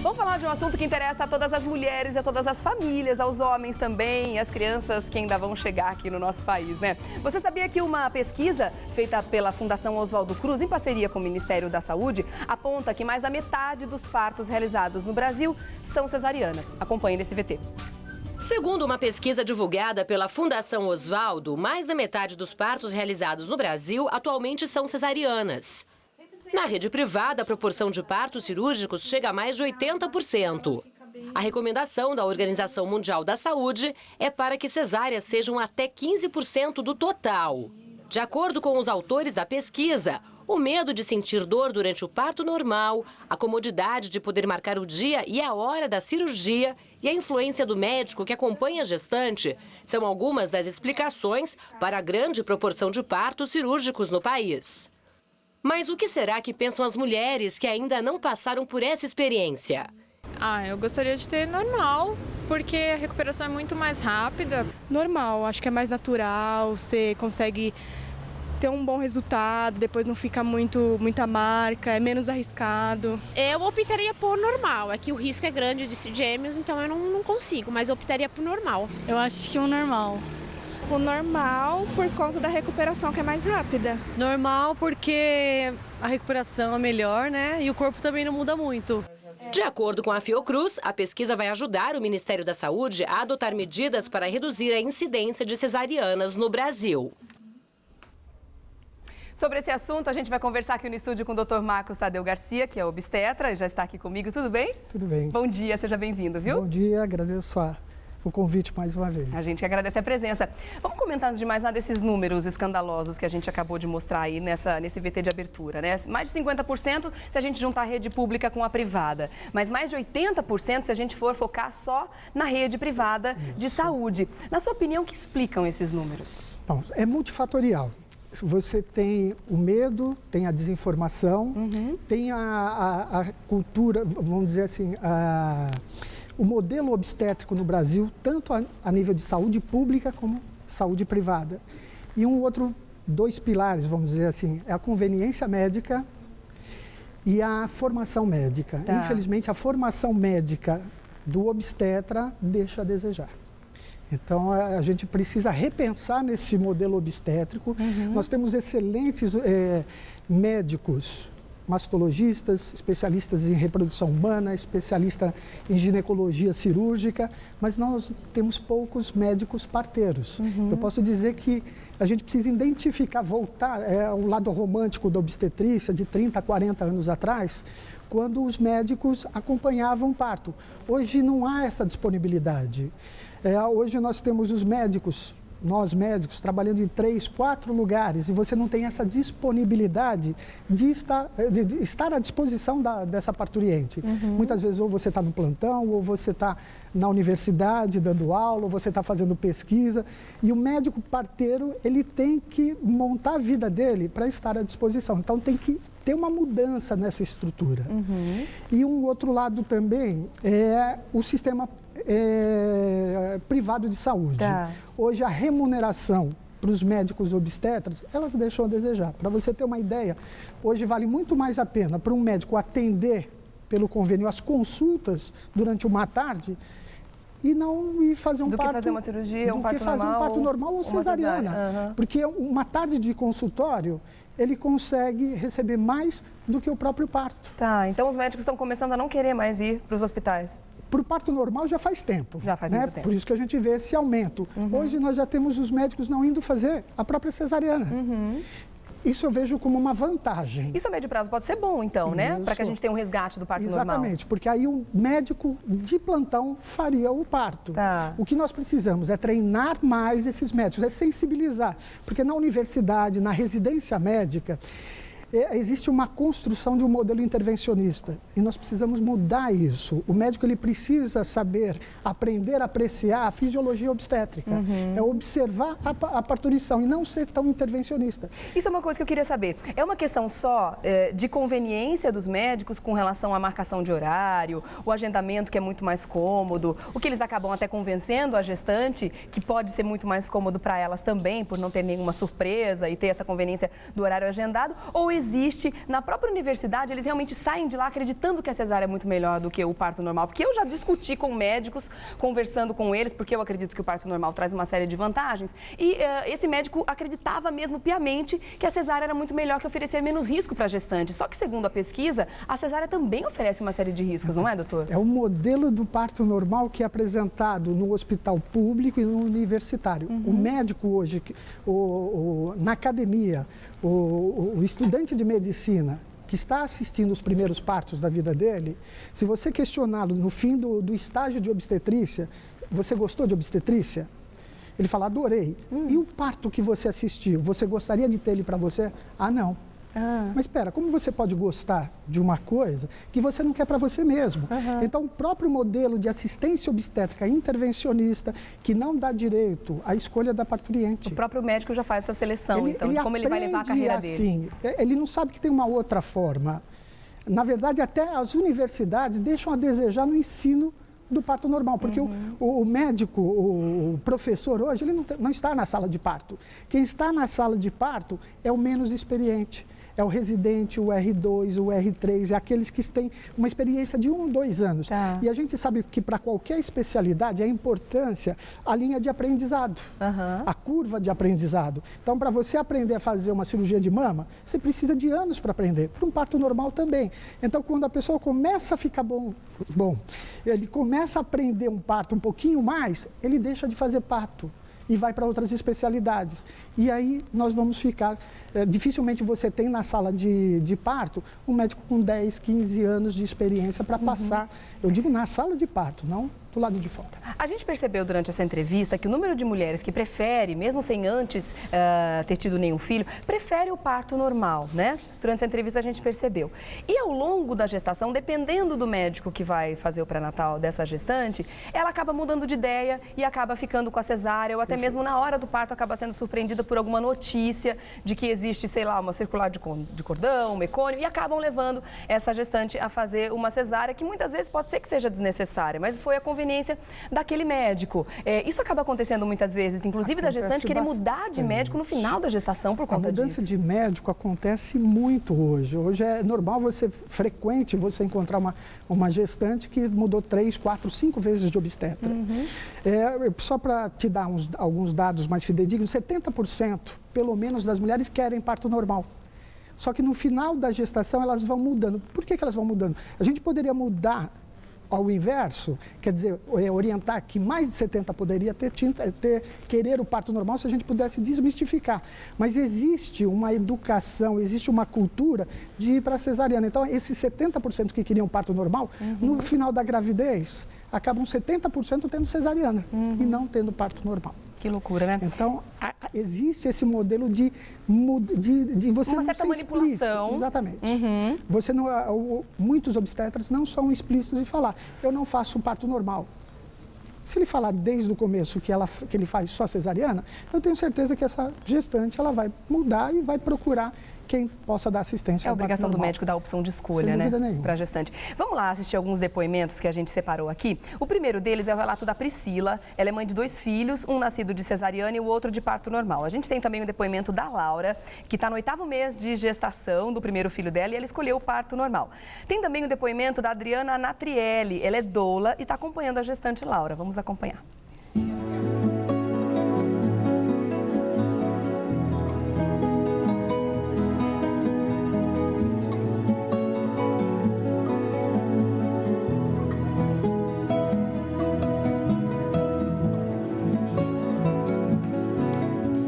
Vamos falar de um assunto que interessa a todas as mulheres e a todas as famílias, aos homens também e às crianças que ainda vão chegar aqui no nosso país, né? Você sabia que uma pesquisa feita pela Fundação Oswaldo Cruz, em parceria com o Ministério da Saúde, aponta que mais da metade dos partos realizados no Brasil são cesarianas? Acompanhe nesse VT. Segundo uma pesquisa divulgada pela Fundação Oswaldo, mais da metade dos partos realizados no Brasil atualmente são cesarianas. Na rede privada, a proporção de partos cirúrgicos chega a mais de 80%. A recomendação da Organização Mundial da Saúde é para que cesáreas sejam até 15% do total. De acordo com os autores da pesquisa, o medo de sentir dor durante o parto normal, a comodidade de poder marcar o dia e a hora da cirurgia e a influência do médico que acompanha a gestante são algumas das explicações para a grande proporção de partos cirúrgicos no país. Mas o que será que pensam as mulheres que ainda não passaram por essa experiência? Eu gostaria de ter normal, porque a recuperação é muito mais rápida. Normal, acho que é mais natural, você consegue ter um bom resultado, depois não fica muita marca, é menos arriscado. Eu optaria por normal, é que o risco é grande de gêmeos, então eu não consigo, mas eu optaria por normal. Eu acho que o normal. O normal por conta da recuperação, que é mais rápida. Normal porque a recuperação é melhor, né? E o corpo também não muda muito. De acordo com a Fiocruz, a pesquisa vai ajudar o Ministério da Saúde a adotar medidas para reduzir a incidência de cesarianas no Brasil. Sobre esse assunto, a gente vai conversar aqui no estúdio com o Dr. Marcos Tadeu Garcia, que é obstetra, e já está aqui comigo. Tudo bem? Tudo bem. Bom dia, seja bem-vindo, viu? Bom dia, agradeço o convite mais uma vez. A gente agradece a presença. Vamos comentar, antes de mais nada, esses números escandalosos que a gente acabou de mostrar aí nesse VT de abertura, né? Mais de 50% se a gente juntar a rede pública com a privada, mas mais de 80% se a gente for focar só na rede privada de saúde. Na sua opinião, o que explicam esses números? Bom, é multifatorial. Você tem o medo, tem a desinformação, tem a cultura, vamos dizer assim, o modelo obstétrico no Brasil, tanto a nível de saúde pública como saúde privada. E dois pilares, vamos dizer assim, é a conveniência médica e a formação médica. Tá. Infelizmente, a formação médica do obstetra deixa a desejar. Então, a gente precisa repensar nesse modelo obstétrico. Nós temos excelentes médicos, mastologistas, especialistas em reprodução humana, especialistas em ginecologia cirúrgica, mas nós temos poucos médicos parteiros. Eu posso dizer que a gente precisa identificar, voltar ao lado romântico da obstetrícia de 30, 40 anos atrás, quando os médicos acompanhavam o parto. Hoje não há essa disponibilidade. Hoje nós temos nós médicos, trabalhando em 3, 4 lugares e você não tem essa disponibilidade de estar à disposição dessa parturiente. Muitas vezes ou você está no plantão, ou você está na universidade dando aula, ou você está fazendo pesquisa. E o médico parteiro, ele tem que montar a vida dele para estar à disposição. Então tem que ter uma mudança nessa estrutura. E um outro lado também é o sistema privado de saúde. Tá. Hoje a remuneração para os médicos obstetras, elas deixam a desejar. Para você ter uma ideia, hoje vale muito mais a pena para um médico atender pelo convênio as consultas durante uma tarde e não ir fazer um parto... Do que fazer uma cirurgia, um parto normal... Do que fazer um parto normal ou cesariana. Porque uma tarde de consultório, ele consegue receber mais do que o próprio parto. Tá, então os médicos estão começando a não querer mais ir para os hospitais. Para o parto normal já faz tempo. Já faz muito tempo. Por isso que a gente vê esse aumento. Hoje nós já temos os médicos não indo fazer a própria cesariana. Isso eu vejo como uma vantagem. Isso a médio prazo pode ser bom, então, né? Para que a gente tenha um resgate do parto normal. Exatamente, porque aí o médico de plantão faria o parto. Tá. O que nós precisamos é treinar mais esses médicos, é sensibilizar. Porque na universidade, na residência médica, existe uma construção de um modelo intervencionista e nós precisamos mudar isso. O médico ele precisa saber, aprender a apreciar a fisiologia obstétrica, é observar a parturição e não ser tão intervencionista. Isso é uma coisa que eu queria saber. É uma questão só de conveniência dos médicos com relação à marcação de horário, o agendamento que é muito mais cômodo, o que eles acabam até convencendo a gestante que pode ser muito mais cômodo para elas também, por não ter nenhuma surpresa e ter essa conveniência do horário agendado, ou existe, na própria universidade, eles realmente saem de lá acreditando que a cesárea é muito melhor do que o parto normal. Porque eu já discuti com médicos, conversando com eles, porque eu acredito que o parto normal traz uma série de vantagens. E esse médico acreditava mesmo piamente que a cesárea era muito melhor, que oferecer menos risco para a gestante. Só que, segundo a pesquisa, a cesárea também oferece uma série de riscos, não é, doutor? É o modelo do parto normal que é apresentado no hospital público e no universitário. O médico hoje, na academia, o estudante de medicina que está assistindo os primeiros partos da vida dele, se você questioná-lo no fim do estágio de obstetrícia, você gostou de obstetrícia? Ele fala, adorei. E o parto que você assistiu, você gostaria de ter ele para você? Ah, não. Mas espera, como você pode gostar de uma coisa que você não quer para você mesmo? Então, o próprio modelo de assistência obstétrica intervencionista, que não dá direito à escolha da parturiente. O próprio médico já faz essa seleção, então, de como ele vai levar a carreira dele. Ele não sabe que tem uma outra forma. Na verdade, até as universidades deixam a desejar no ensino do parto normal, porque o médico, o professor hoje, ele não está na sala de parto. Quem está na sala de parto é o menos experiente. É o residente, o R2, o R3, é aqueles que têm uma experiência de 1 ou 2 anos. E a gente sabe que para qualquer especialidade, a importância, a linha de aprendizado, a curva de aprendizado. Então, para você aprender a fazer uma cirurgia de mama, você precisa de anos para aprender, para um parto normal também. Então, quando a pessoa começa a ficar bom, ele começa a aprender um parto um pouquinho mais, ele deixa de fazer parto e vai para outras especialidades. E aí nós vamos ficar... dificilmente você tem na sala de parto um médico com 10, 15 anos de experiência para passar, eu digo na sala de parto, não do lado de fora. A gente percebeu durante essa entrevista que o número de mulheres que prefere, mesmo sem antes ter tido nenhum filho, prefere o parto normal, né? Durante essa entrevista a gente percebeu. E ao longo da gestação, dependendo do médico que vai fazer o pré-natal dessa gestante, ela acaba mudando de ideia e acaba ficando com a cesárea, ou até mesmo na hora do parto acaba sendo surpreendida por alguma notícia de que existe, sei lá, uma circular de cordão, um mecônio, e acabam levando essa gestante a fazer uma cesárea, que muitas vezes pode ser que seja desnecessária, mas foi a conveniência daquele médico. Isso acaba acontecendo muitas vezes, inclusive da gestante querer mudar de médico no final da gestação por conta disso. A mudança de médico acontece muito hoje. Hoje é normal frequente você encontrar uma gestante que mudou 3, 4, 5 vezes de obstetra. Só para te dar alguns dados mais fidedignos, 70% pelo menos das mulheres querem parto normal. Só que no final da gestação elas vão mudando. Por que elas vão mudando? A gente poderia mudar ao inverso, quer dizer, orientar que mais de 70 poderia querer o parto normal se a gente pudesse desmistificar. Mas existe uma educação, existe uma cultura de ir para a cesariana. Então, esses 70% que queriam parto normal, no final da gravidez, acabam 70% tendo cesariana e não tendo parto normal. Que loucura, né? Então, existe esse modelo de você uma não certa ser manipulação. Explícito. Exatamente. Você não, muitos obstetras não são explícitos em falar, eu não faço parto normal. Se ele falar desde o começo que ele faz só cesariana, eu tenho certeza que essa gestante ela vai mudar e vai procurar quem possa dar assistência ao parto normal. É a obrigação do médico dar a opção de escolha, né, para a gestante. Vamos lá assistir alguns depoimentos que a gente separou aqui. O primeiro deles é o relato da Priscila. Ela é mãe de 2 filhos, um nascido de cesariana e o outro de parto normal. A gente tem também o depoimento da Laura, que está no 8º mês de gestação do primeiro filho dela e ela escolheu o parto normal. Tem também o depoimento da Adriana Natrielli. Ela é doula e está acompanhando a gestante Laura. Vamos acompanhar.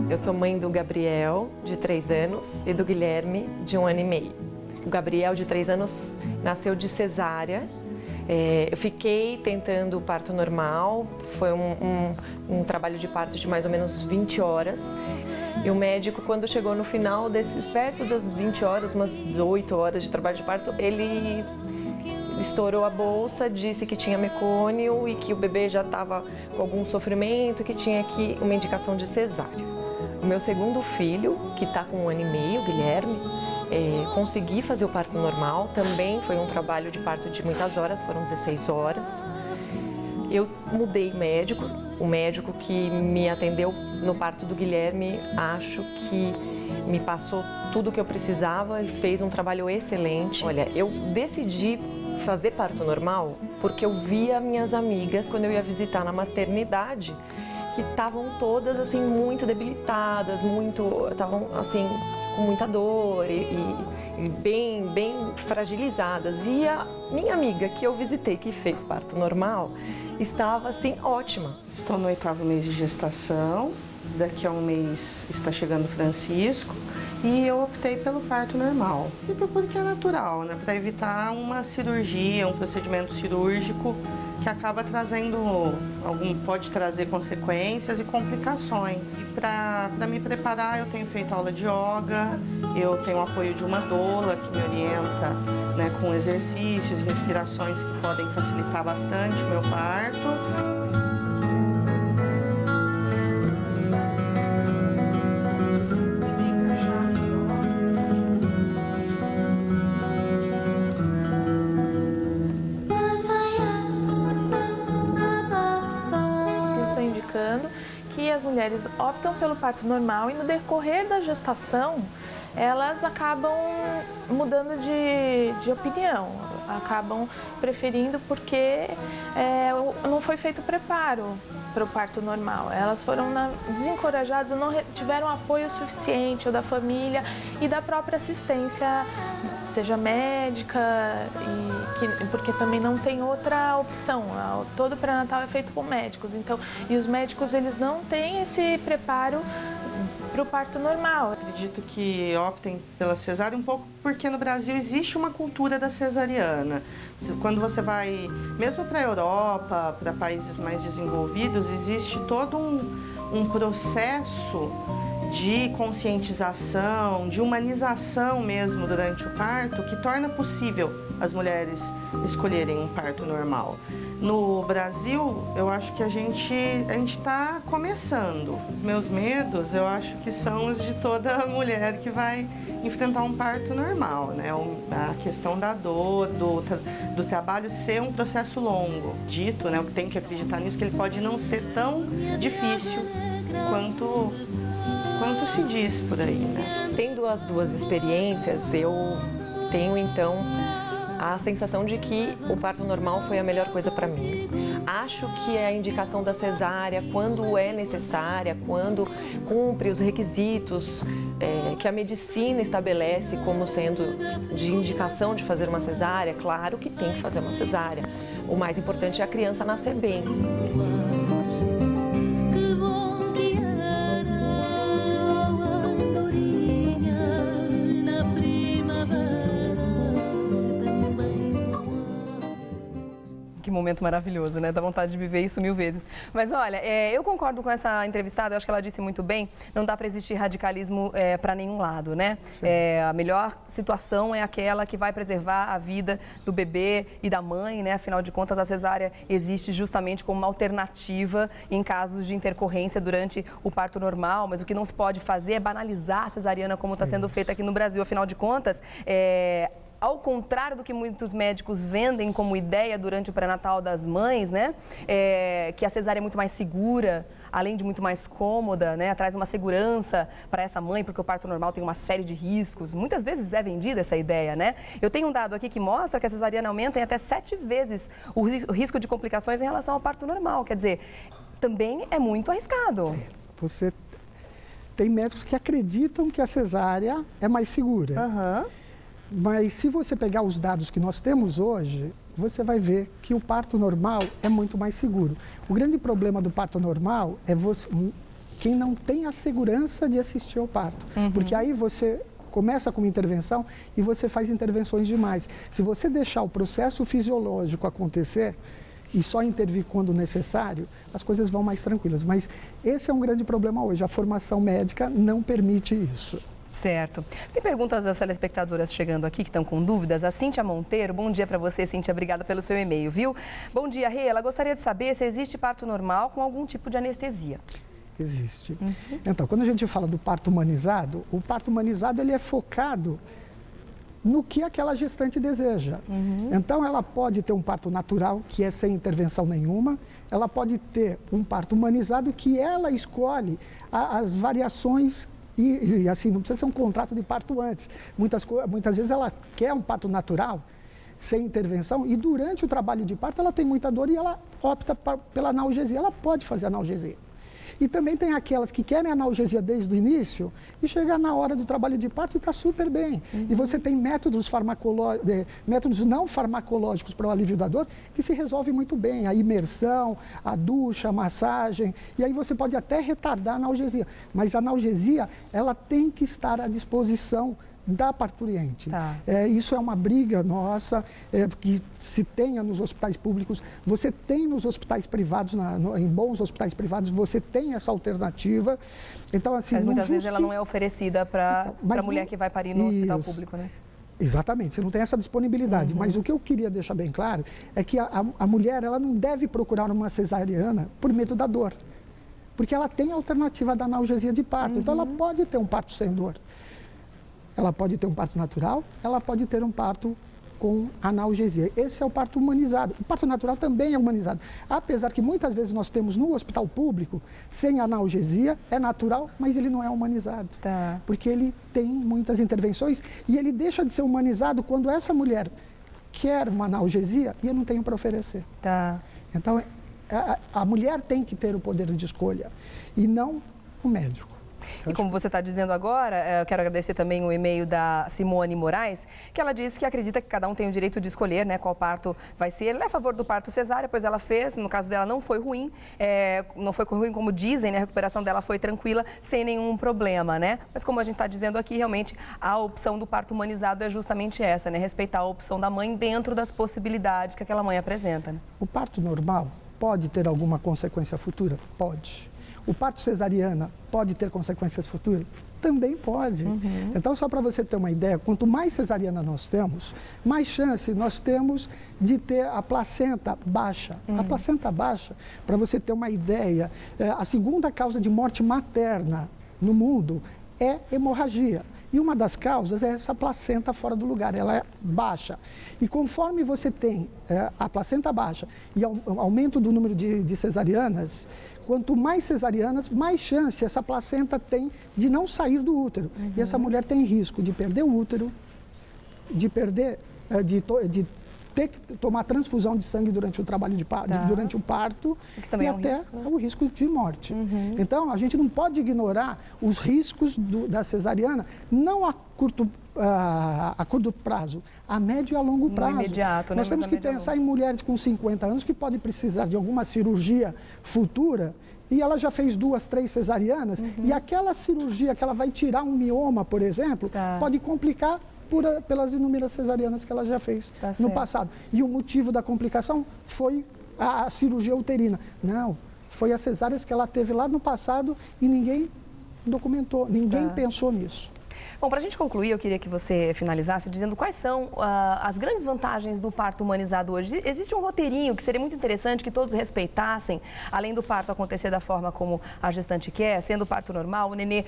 Eu sou mãe do Gabriel, de 3 anos, e do Guilherme, de 1 ano e meio. O Gabriel, de 3 anos, nasceu de cesárea. Eu fiquei tentando o parto normal, foi um trabalho de parto de mais ou menos 20 horas. E o médico, quando chegou no final, perto das 20 horas, umas 18 horas de trabalho de parto, ele estourou a bolsa, disse que tinha mecônio e que o bebê já estava com algum sofrimento, que tinha aqui uma indicação de cesárea. O meu segundo filho, que está com 1 ano e meio, o Guilherme, consegui fazer o parto normal. Também foi um trabalho de parto de muitas horas, foram 16 horas. Eu mudei médico, O médico que me atendeu no parto do Guilherme, acho que me passou tudo o que eu precisava e fez um trabalho excelente. Olha, eu decidi fazer parto normal porque eu via minhas amigas quando eu ia visitar na maternidade que estavam todas assim muito debilitadas, estavam assim com muita dor e bem fragilizadas. E a minha amiga que eu visitei que fez parto normal estava assim ótima. Estou no 8º mês de gestação. Daqui a um mês está chegando o Francisco e eu optei pelo parto normal. Sempre porque é natural, né? Para evitar uma cirurgia, um procedimento cirúrgico que acaba trazendo, pode trazer consequências e complicações. Para me preparar, eu tenho feito aula de yoga, eu tenho o apoio de uma doula que me orienta, né, com exercícios e respirações que podem facilitar bastante o meu parto. Que as mulheres optam pelo parto normal e no decorrer da gestação elas acabam mudando de opinião, acabam preferindo porque não foi feito preparo para o parto normal. Elas foram desencorajadas, não tiveram apoio suficiente ou da família e da própria assistência, seja médica, porque também não tem outra opção. Todo pré-natal é feito por médicos, então, e os médicos eles não têm esse preparo para o parto normal. Acredito que optem pela cesárea um pouco porque no Brasil existe uma cultura da cesariana. Quando você vai, mesmo para a Europa, para países mais desenvolvidos, existe todo um processo de conscientização, de humanização mesmo durante o parto, que torna possível as mulheres escolherem um parto normal. No Brasil, eu acho que a gente está começando. Os meus medos, eu acho que são os de toda mulher que vai enfrentar um parto normal, né? A questão da dor, do trabalho ser um processo longo. Dito, né? Eu tenho que acreditar nisso, que ele pode não ser tão difícil quanto se diz por aí, né? Tendo as duas experiências, eu tenho então a sensação de que o parto normal foi a melhor coisa para mim. Acho que a indicação da cesárea, quando é necessária, quando cumpre os requisitos que a medicina estabelece como sendo de indicação de fazer uma cesárea, claro que tem que fazer uma cesárea. O mais importante é a criança nascer bem. Que momento maravilhoso, né? Dá vontade de viver isso 1000 vezes. Mas olha, eu concordo com essa entrevistada, eu acho que ela disse muito bem, não dá para existir radicalismo para nenhum lado, né? A melhor situação é aquela que vai preservar a vida do bebê e da mãe, né? Afinal de contas, a cesárea existe justamente como uma alternativa em casos de intercorrência durante o parto normal, mas o que não se pode fazer é banalizar a cesariana como está sendo feita aqui no Brasil. Afinal de contas, ao contrário do que muitos médicos vendem como ideia durante o pré-natal das mães, né? Que a cesárea é muito mais segura, além de muito mais cômoda, né? Traz uma segurança para essa mãe, porque o parto normal tem uma série de riscos. Muitas vezes é vendida essa ideia, né? Eu tenho um dado aqui que mostra que a cesariana aumenta em até 7 vezes o risco de complicações em relação ao parto normal. Quer dizer, também é muito arriscado. Você tem médicos que acreditam que a cesárea é mais segura. Mas se você pegar os dados que nós temos hoje, você vai ver que o parto normal é muito mais seguro. O grande problema do parto normal é quem não tem a segurança de assistir ao parto. Porque aí você começa com uma intervenção e você faz intervenções demais. Se você deixar o processo fisiológico acontecer e só intervir quando necessário, as coisas vão mais tranquilas. Mas esse é um grande problema hoje. A formação médica não permite isso. Certo. Tem perguntas das telespectadoras chegando aqui que estão com dúvidas. A Cíntia Monteiro, bom dia para você, Cíntia, obrigada pelo seu e-mail, viu? Bom dia, Rê. Ela gostaria de saber se existe parto normal com algum tipo de anestesia. Existe. Então, quando a gente fala do parto humanizado, o parto humanizado ele é focado no que aquela gestante deseja. Então, ela pode ter um parto natural, que é sem intervenção nenhuma, ela pode ter um parto humanizado, que ela escolhe as variações, e assim, não precisa ser um contrato de parto antes. Muitas vezes ela quer um parto natural, sem intervenção, e durante o trabalho de parto ela tem muita dor e ela opta pela analgesia, ela pode fazer analgesia. E também tem aquelas que querem analgesia desde o início e chega na hora do trabalho de parto e está super bem. E você tem métodos não farmacológicos para o alívio da dor que se resolve muito bem. A imersão, a ducha, a massagem. E aí você pode até retardar a analgesia. Mas a analgesia, ela tem que estar à disposição da parturiente. Isso é uma briga nossa, que se tenha nos hospitais públicos, você tem nos hospitais privados, em bons hospitais privados, você tem essa alternativa. Então, assim, mas muitas vezes ela não é oferecida para a mulher que vai parir no hospital público, né? Exatamente, você não tem essa disponibilidade. Mas o que eu queria deixar bem claro é que a mulher, ela não deve procurar uma cesariana por medo da dor, porque ela tem a alternativa da analgesia de parto. Então, ela pode ter um parto sem dor. Ela pode ter um parto natural, ela pode ter um parto com analgesia. Esse é o parto humanizado. O parto natural também é humanizado. Apesar que muitas vezes nós temos no hospital público, sem analgesia, é natural, mas ele não é humanizado. Porque ele tem muitas intervenções e ele deixa de ser humanizado quando essa mulher quer uma analgesia e eu não tenho para oferecer. Então, a mulher tem que ter o poder de escolha e não o médico. E como você está dizendo agora, eu quero agradecer também o e-mail da Simone Moraes, que ela disse que acredita que cada um tem o direito de escolher, né, qual parto vai ser. Ela é a favor do parto cesárea, pois ela fez, no caso dela não foi ruim, não foi ruim como dizem, né, a recuperação dela foi tranquila, sem nenhum problema, né? Mas como a gente está dizendo aqui, realmente a opção do parto humanizado é justamente essa, né, respeitar a opção da mãe dentro das possibilidades que aquela mãe apresenta, né? O parto normal pode ter alguma consequência futura? Pode. O parto cesariana pode ter consequências futuras? Também pode. Então, só para você ter uma ideia, quanto mais cesariana nós temos, mais chance nós temos de ter a placenta baixa. A placenta baixa, para você ter uma ideia, a segunda causa de morte materna no mundo é hemorragia. E uma das causas é essa placenta fora do lugar, ela é baixa. E conforme você tem a placenta baixa e aumento do número de cesarianas, quanto mais cesarianas, mais chance essa placenta tem de não sair do útero. E essa mulher tem risco de perder o útero, de perder, de ter que tomar transfusão de sangue durante o trabalho durante o parto e até o risco de morte. Então, a gente não pode ignorar os riscos da cesariana, não a curto prazo, a médio e a longo prazo. Imediato, né? Nós temos que pensar em mulheres com 50 anos que podem precisar de alguma cirurgia futura e ela já fez 2, 3 cesarianas e aquela cirurgia que ela vai tirar um mioma, por exemplo, pode complicar pelas inúmeras cesarianas que ela já fez no passado. E o motivo da complicação foi a cirurgia uterina. Não, foi as cesáreas que ela teve lá no passado e ninguém documentou, ninguém pensou nisso. Bom, para a gente concluir, eu queria que você finalizasse dizendo quais são as grandes vantagens do parto humanizado hoje. Existe um roteirinho que seria muito interessante que todos respeitassem, além do parto acontecer da forma como a gestante quer, sendo parto normal, o nenê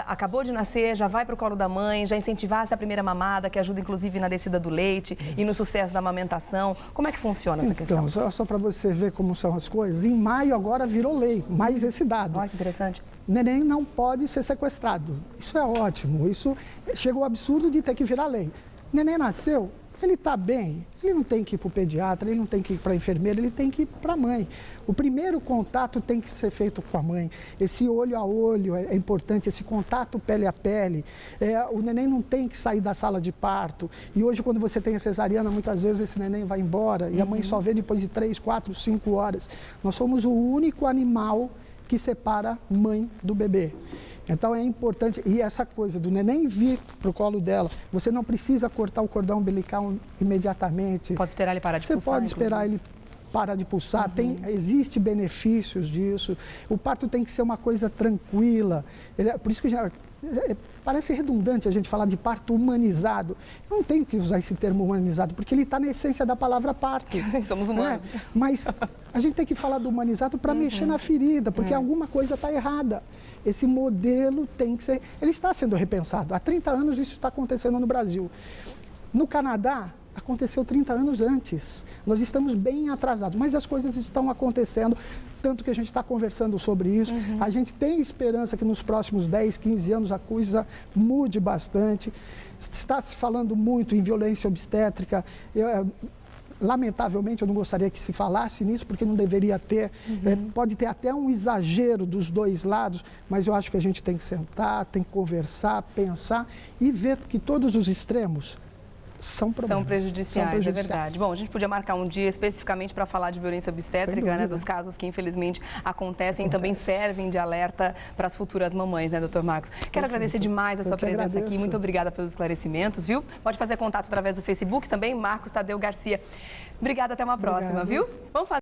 acabou de nascer, já vai para o colo da mãe, já incentivasse a primeira mamada, que ajuda inclusive na descida do leite e no sucesso da amamentação. Como é que funciona essa questão? Então, só para você ver como são as coisas, em maio agora virou lei, mais esse dado. Olha que interessante. Neném não pode ser sequestrado. Isso é ótimo. Isso chega ao absurdo de ter que virar lei. Neném nasceu, ele está bem, ele não tem que ir para o pediatra, ele não tem que ir para a enfermeira, ele tem que ir para a mãe. O primeiro contato tem que ser feito com a mãe. Esse olho a olho é importante, esse contato pele a pele. O neném não tem que sair da sala de parto. E hoje, quando você tem a cesariana, muitas vezes esse neném vai embora e a mãe só vê depois de 3, 4, 5 horas. Nós somos o único animal que separa mãe do bebê. Então é importante, e essa coisa do neném vir para o colo dela, você não precisa cortar o cordão umbilical imediatamente. Pode esperar ele parar de pulsar. Você pode esperar ele parar de pulsar, existe benefícios disso. O parto tem que ser uma coisa tranquila. Por isso que parece redundante a gente falar de parto humanizado. Eu não tenho que usar esse termo humanizado, porque ele está na essência da palavra parto. Somos humanos. Mas a gente tem que falar do humanizado para mexer na ferida, porque alguma coisa está errada. Esse modelo tem que ser... Ele está sendo repensado. Há 30 anos isso está acontecendo no Brasil. No Canadá, aconteceu 30 anos antes. Nós estamos bem atrasados, mas as coisas estão acontecendo, tanto que a gente está conversando sobre isso. A gente tem esperança que nos próximos 10, 15 anos a coisa mude bastante. Está se falando muito em violência obstétrica. Lamentavelmente, eu não gostaria que se falasse nisso, porque não deveria ter. Pode ter até um exagero dos dois lados, mas eu acho que a gente tem que sentar, tem que conversar, pensar e ver que todos os extremos são prejudiciais, é verdade. Bom, a gente podia marcar um dia especificamente para falar de violência obstétrica, né, dos casos que infelizmente acontecem e também servem de alerta para as futuras mamães, né, doutor Marcos? Quero agradecer demais a sua presença aqui, muito obrigada pelos esclarecimentos, viu? Pode fazer contato através do Facebook também, Marcos Tadeu Garcia. Obrigada, até uma próxima, viu? Vamos fazer